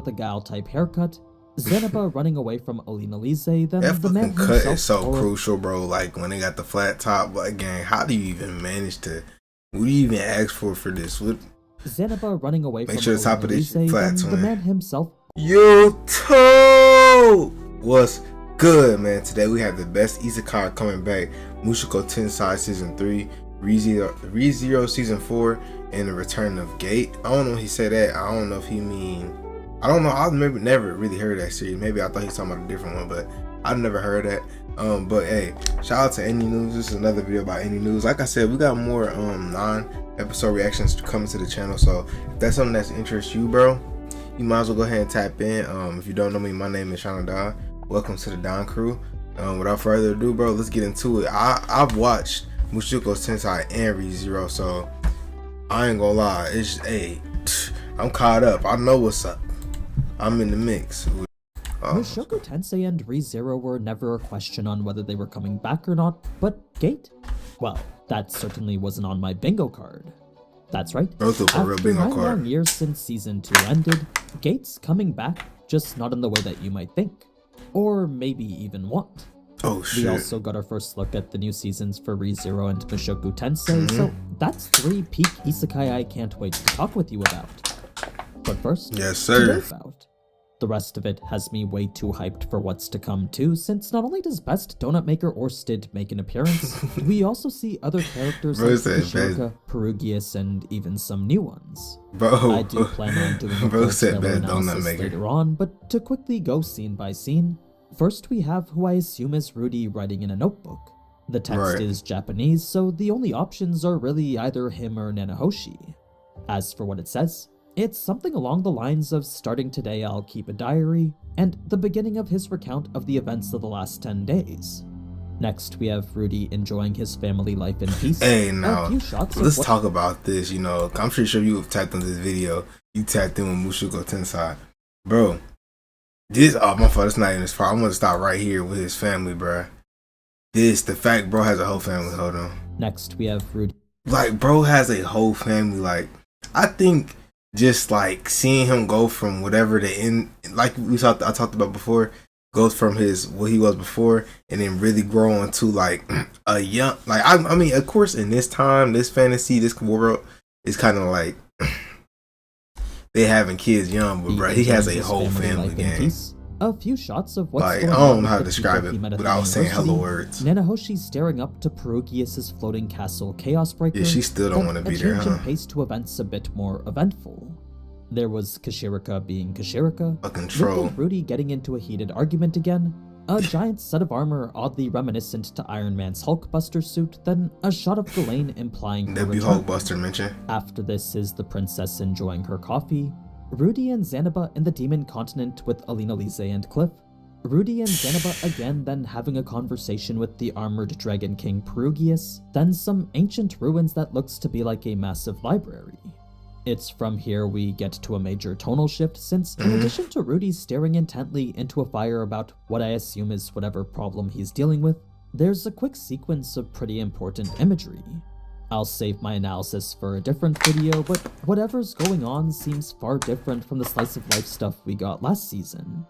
with a gal-type haircut, Zenaba running away from Alina Lise, then That the man fucking cut himself is so crucial, bro. Like, when they got the flat top, but again, how do you even manage to, what do you even ask for this? What? Zenaba running away Make from sure the top Alina of this Lise, shit flat, then the twin. man himself. YouTube! What's good, man? Today we have the best Isekai coming back. MUSHOKU Tensei Season 3, ReZero Season 4, and the return of Gate. I don't know if he said that. I don't know if he mean... I don't know. I've never really heard that series. Maybe I thought he was talking about a different one, but I've never heard that. But hey, shout out to Any News. This is another video about Any News. Like I said, we got more non-episode reactions coming to the channel. So if that's something that's interests you, bro, you might as well go ahead and tap in. If you don't know me, my name is Shaun. Welcome to the Don Crew. Without further ado, bro, let's get into it. I've watched MUSHOKU Tensei and ReZero, so I ain't gonna lie. It's hey, I'm caught up. I know what's up. I'm in the mix. MUSHOKU Tensei and ReZero were never a question on whether they were coming back or not, but Gate? Well, that certainly wasn't on my bingo card. That's right. After 9 long years since Season 2 ended, Gate's coming back, just not in the way that you might think. Or maybe even want. Oh shit. We also got our first look at the new seasons for ReZero and MUSHOKU Tensei, so that's 3 peak isekai I can't wait to talk with you about. But first, yes sir. The rest of it has me way too hyped for what's to come too, since not only does Best Donut Maker Orsted make an appearance, we also see other characters like Kashirika, Perugius, and even some new ones. Bro, I do plan on doing a full trailer analysis later on, but to quickly go scene by scene, first we have who I assume is Rudy writing in a notebook. The text is Japanese, so the only options are really either him or Nanahoshi. As for what it says, it's something along the lines of starting today I'll keep a diary, and the beginning of his recount of the events of the last 10 days. Next, we have Rudy enjoying his family life in peace. Hey, now, let's talk about this, you know. I'm pretty sure you have tapped on this video. You tapped in with MUSHOKU Tensei. Bro, this, oh, my fault, it's not even his fault. I'm gonna stop right here with his family, bro. The fact bro has a whole family, hold on. Next, we have Rudy. Like, bro has a whole family, like, I think just like seeing him go from whatever the end, like I talked about before, goes from his what he was before, and then really grow into like a young, like I mean, of course, in this time, this fantasy, this world is kind of like they having kids young, but bro, he has a whole family gang. A few shots of what's like, going I on don't know how to describe it without saying hello words. Nanahoshi staring up to Perugius' floating castle Chaos Breaker. Yeah, she still don't want to be there, huh? A change in pace to events a bit more eventful. There was Kashirika being Kashirika, a control. Rudy getting into a heated argument again, a giant set of armor oddly reminiscent to Iron Man's Hulkbuster suit, then a shot of Ghislaine implying her return. Hulkbuster mention. After this is the princess enjoying her coffee, Rudy and Zanaba in the Demon Continent with Alina Lise and Cliff, Rudy and Zanaba again then having a conversation with the armored Dragon King Perugius, then some ancient ruins that looks to be like a massive library. It's from here we get to a major tonal shift, since in addition to Rudy staring intently into a fire about what I assume is whatever problem he's dealing with, there's a quick sequence of pretty important imagery. I'll save my analysis for a different video, but whatever's going on seems far different from the slice of life stuff we got last season.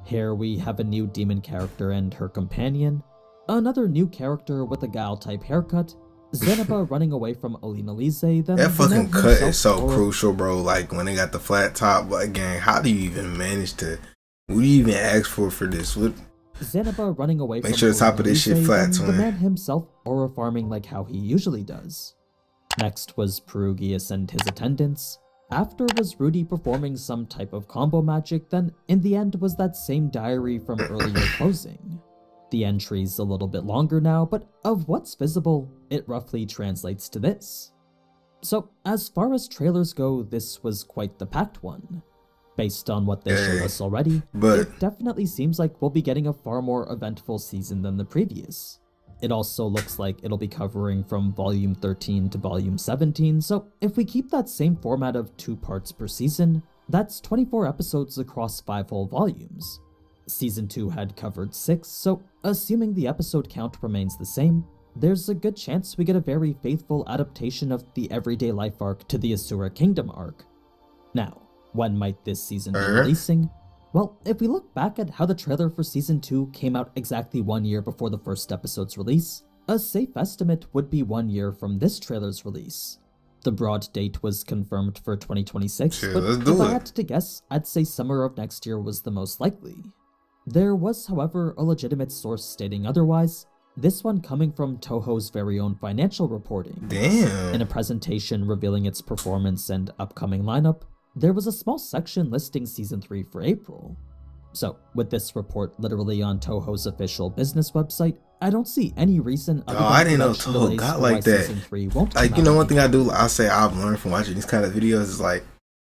Here we have a new demon character and her companion, another new character with a gal-type haircut, Zenaba running away from Alina Lise, then that fucking cut is so crucial, bro. Like, when they got the flat top, but again, how do you even manage to, what do you even ask for this? What? Zenaba running away from Make sure the top of this shit flat, the man himself aura farming like how he usually does. Next was Perugius and his attendants. After was Rudy performing some type of combo magic, then in the end was that same diary from earlier closing. The entry's a little bit longer now, but of what's visible, it roughly translates to this. So as far as trailers go, this was quite the packed one. Based on what they showed us already, it definitely seems like we'll be getting a far more eventful season than the previous. It also looks like it'll be covering from Volume 13 to Volume 17, so if we keep that same format of 2 parts per season, that's 24 episodes across 5 whole volumes. Season 2 had covered 6, so assuming the episode count remains the same, there's a good chance we get a very faithful adaptation of the everyday life arc to the Asura Kingdom arc. Now, When might this season be releasing? Well, if we look back at how the trailer for Season 2 came out exactly 1 year before the first episode's release, a safe estimate would be 1 year from this trailer's release. The broad date was confirmed for 2026, but if I had to guess, I'd say summer of next year was the most likely. There was, however, a legitimate source stating otherwise, this one coming from Toho's very own financial reporting. Damn. In a presentation revealing its performance and upcoming lineup, there was a small section listing Season 3 for April. So, with this report literally on Toho's official business website, I don't see any reason other than I didn't know Toho got like that. Season 3 won't like, come out one thing I'll say I've learned from watching these kind of videos is like,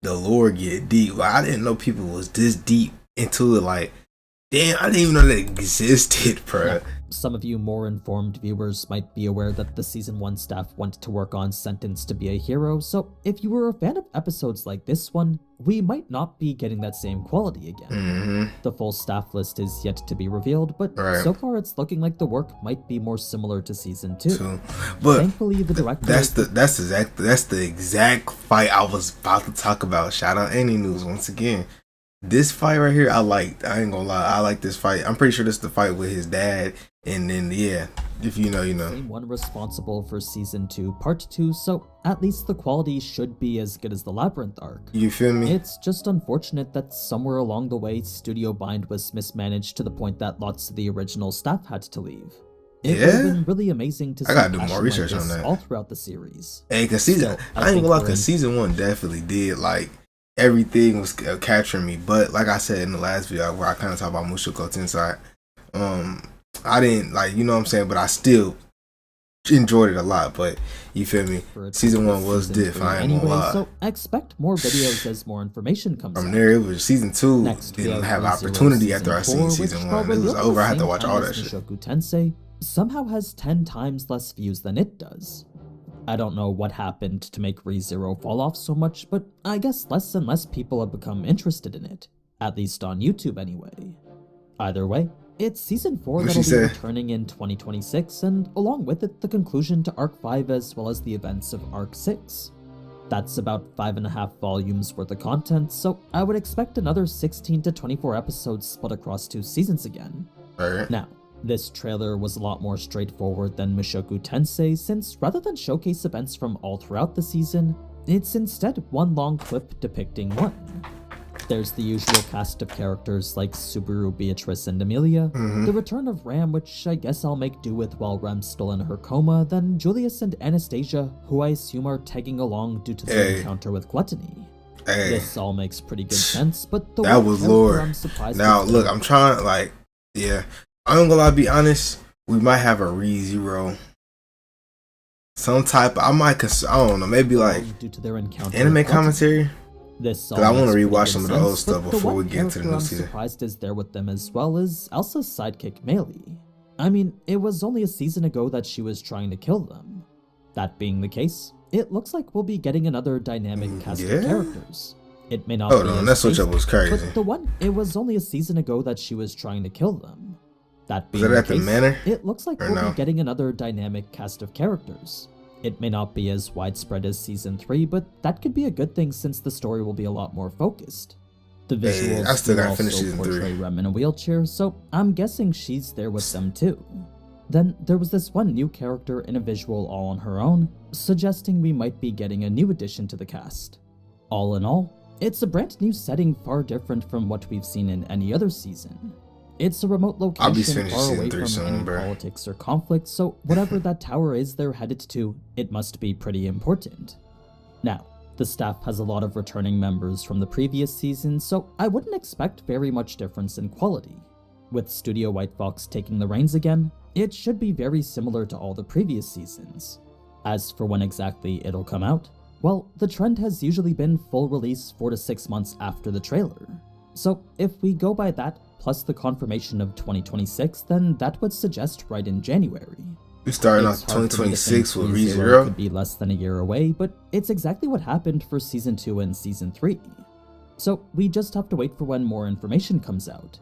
the lore get deep. Like, I didn't know people was this deep into it. Like, damn, I didn't even know that existed, bro. Now, some of you more informed viewers might be aware that the Season 1 staff went to work on Sentence to be a Hero, so if you were a fan of episodes like this one, we might not be getting that same quality again. The full staff list is yet to be revealed, but so far it's looking like the work might be more similar to Season 2. But thankfully, the director... That's the exact fight I was about to talk about. Shout out Any News once again. This fight right here, I liked. I ain't gonna lie, I like this fight. I'm pretty sure this is the fight with his dad. And then, yeah, if you know, you know. Same one responsible for Season 2, Part 2, so at least the quality should be as good as the Labyrinth arc. You feel me? It's just unfortunate that somewhere along the way, Studio Bind was mismanaged to the point that lots of the original staff had to leave. It would have been really amazing to see. I gotta do more research on that. All throughout the series. Hey, cause I ain't gonna lie, cause Season 1 definitely did, like, everything was capturing me. But like I said in the last video where I kind of talked about Mushoku Tensei, I didn't, like, you know what I'm saying, but I still enjoyed it a lot. But you feel me, Season 1 was diff, I ain't gonna lie. So expect more videos as more information comes out. There, it was Season 2 didn't have opportunity after I seen Season 1. It was over, I had to watch all that shit. MUSHOKU Tensei somehow has 10 times less views than it does. I don't know what happened to make ReZero fall off so much, but I guess less and less people have become interested in it, at least on YouTube anyway. Either way, it's Season 4 that'll be returning in 2026, and along with it, the conclusion to Arc 5 as well as the events of Arc 6. That's about 5.5 volumes worth of content, so I would expect another 16 to 24 episodes split across 2 seasons again. Now, this trailer was a lot more straightforward than Mushoku Tensei, since rather than showcase events from all throughout the season, it's instead one long clip depicting one. There's the usual cast of characters like Subaru, Beatrice, and Amelia, the return of Ram, which I guess I'll make do with while Ram's still in her coma, then Julius and Anastasia, who I assume are tagging along due to their encounter with Gluttony. This all makes pretty good sense, but the that was Lord. Now look, I'm trying to, like, I'm gonna be honest, we might have a ReZero. Some type, I don't know, maybe like due to their encounter anime commentary. Because I want to rewatch some of the old stuff before we get into the new season. Surprised is there with them as well as Elsa's sidekick Meili. I mean, it was only a season ago that she was trying to kill them. That being the case, it looks like we'll be getting another dynamic cast of characters. It may not be that switch up was crazy. But it was only a season ago that she was trying to kill them. That being the case, manor? It looks like we'll be getting another dynamic cast of characters. It may not be as widespread as Season 3, but that could be a good thing since the story will be a lot more focused. The visuals I still gotta finish also Season portray 3. Rem in a wheelchair, so I'm guessing she's there with them too. Then there was this one new character in a visual all on her own, suggesting we might be getting a new addition to the cast. All in all, it's a brand new setting far different from what we've seen in any other season. It's a remote location far away from any politics or conflict, so whatever that tower is they're headed to, it must be pretty important. Now, the staff has a lot of returning members from the previous season, so I wouldn't expect very much difference in quality. With Studio White Fox taking the reins again, it should be very similar to all the previous seasons. As for when exactly it'll come out, well, the trend has usually been full release 4 to 6 months after the trailer. So if we go by that, plus the confirmation of 2026, then that would suggest right in January. We starting off 2026 with ReZero. Could be less than a year away, but it's exactly what happened for Season 2 and Season 3. So we just have to wait for when more information comes out.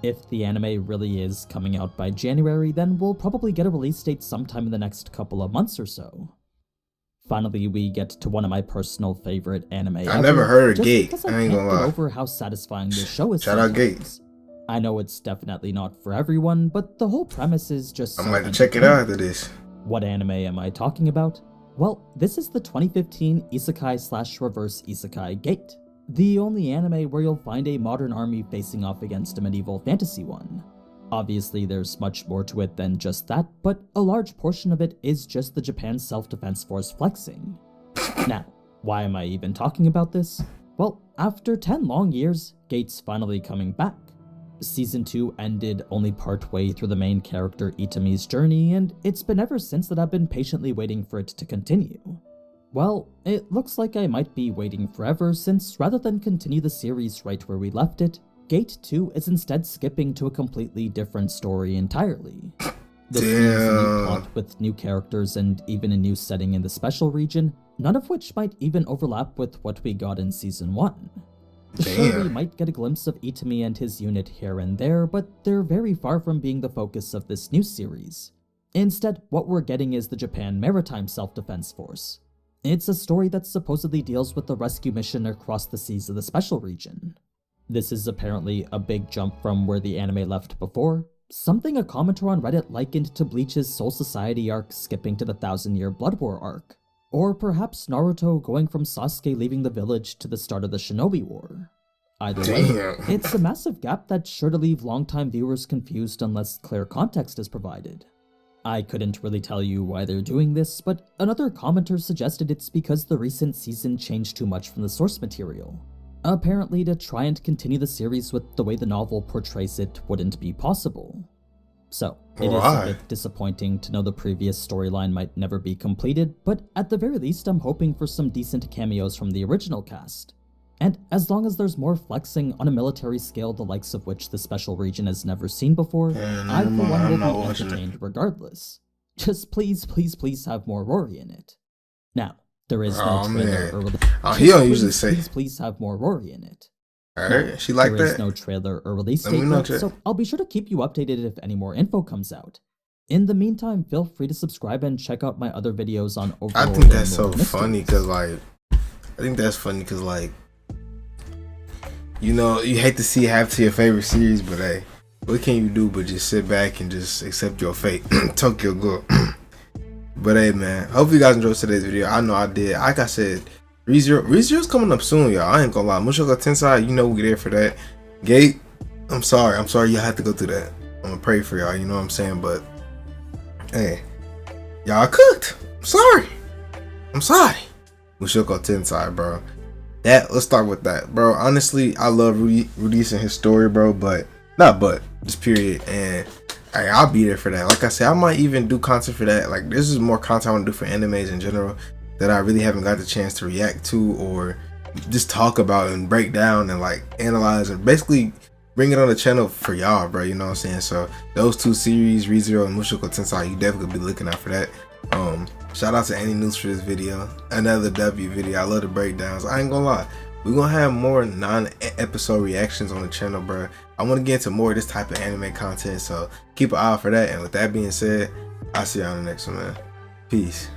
If the anime really is coming out by January, then we'll probably get a release date sometime in the next couple of months or so. Finally, we get to one of my personal favorite anime I never heard of just Gate. because I ain't can't gonna get lie. over how satisfying this show is. Shout out Gate. sometimes. I know it's definitely not for everyone, but the whole premise is just I'm so gonna have to check it out entertaining. after this. What anime am I talking about? Well, this is the 2015 Isekai/Reverse Isekai Gate, the only anime where you'll find a modern army facing off against a medieval fantasy one. Obviously, there's much more to it than just that, but a large portion of it is just the Japan Self-Defense Force flexing. Now, why am I even talking about this? Well, after 10 long years, Gate's finally coming back. Season 2 ended only partway through the main character Itami's journey, and it's been ever since that I've been patiently waiting for it to continue. Well, it looks like I might be waiting forever, since rather than continue the series right where we left it, Gate 2 is instead skipping to a completely different story entirely. This means a new plot with new characters and even a new setting in the special region, none of which might even overlap with what we got in Season 1. Sure, we might get a glimpse of Itami and his unit here and there, but they're very far from being the focus of this new series. Instead, what we're getting is the Japan Maritime Self-Defense Force. It's a story that supposedly deals with the rescue mission across the seas of the special region. This is apparently a big jump from where the anime left before, something a commenter on Reddit likened to Bleach's Soul Society arc skipping to the 1000-year Blood War arc. Or perhaps Naruto going from Sasuke leaving the village to the start of the Shinobi War. Either way, it's a massive gap that's sure to leave longtime viewers confused unless clear context is provided. I couldn't really tell you why they're doing this, but another commenter suggested it's because the recent season changed too much from the source material. Apparently, to try and continue the series with the way the novel portrays it wouldn't be possible. So, it is a bit disappointing to know the previous storyline might never be completed, but at the very least I'm hoping for some decent cameos from the original cast. And as long as there's more flexing on a military scale the likes of which the special region has never seen before, I for one will be entertained regardless. Just please, please, please have more Rory in it. Now, there is no trailer or release. He don't usually say. Please have more Rory in it. Alright, she like that. There is no trailer or release date yet, so I'll be sure to keep you updated if any more info comes out. In the meantime, feel free to subscribe and check out my other videos on overall. I think that's so funny because, you know, you hate to see it happen to your favorite series, but hey, what can you do but just sit back and just accept your fate? Tokyo Ghoul. But hey, man, hope you guys enjoyed today's video. I know I did. Like I said, ReZero's coming up soon, y'all. I ain't gonna lie. Mushoku Tensei, you know we there for that. Gate, I'm sorry y'all have to go through that. I'm gonna pray for y'all, you know what I'm saying? But hey, y'all cooked. I'm sorry. Mushoku Tensei, bro. Let's start with that, bro. Honestly, I love Rudy's and his story, bro. Just period. And hey, I'll be there for that. Like I said, I might even do content for that. Like, this is more content I want to do for animes in general that I really haven't got the chance to react to or just talk about and break down and like analyze and basically bring it on the channel for y'all, bro. You know what I'm saying? So those two series, ReZero and Mushoku Tensei, you definitely be looking out for that. Shout out to Any News for this video. Another W video. I love the breakdowns. I ain't gonna lie. We're gonna have more non-episode reactions on the channel, bro. I want to get into more of this type of anime content, so keep an eye out for that. And with that being said, I'll see y'all on the next one, man. Peace.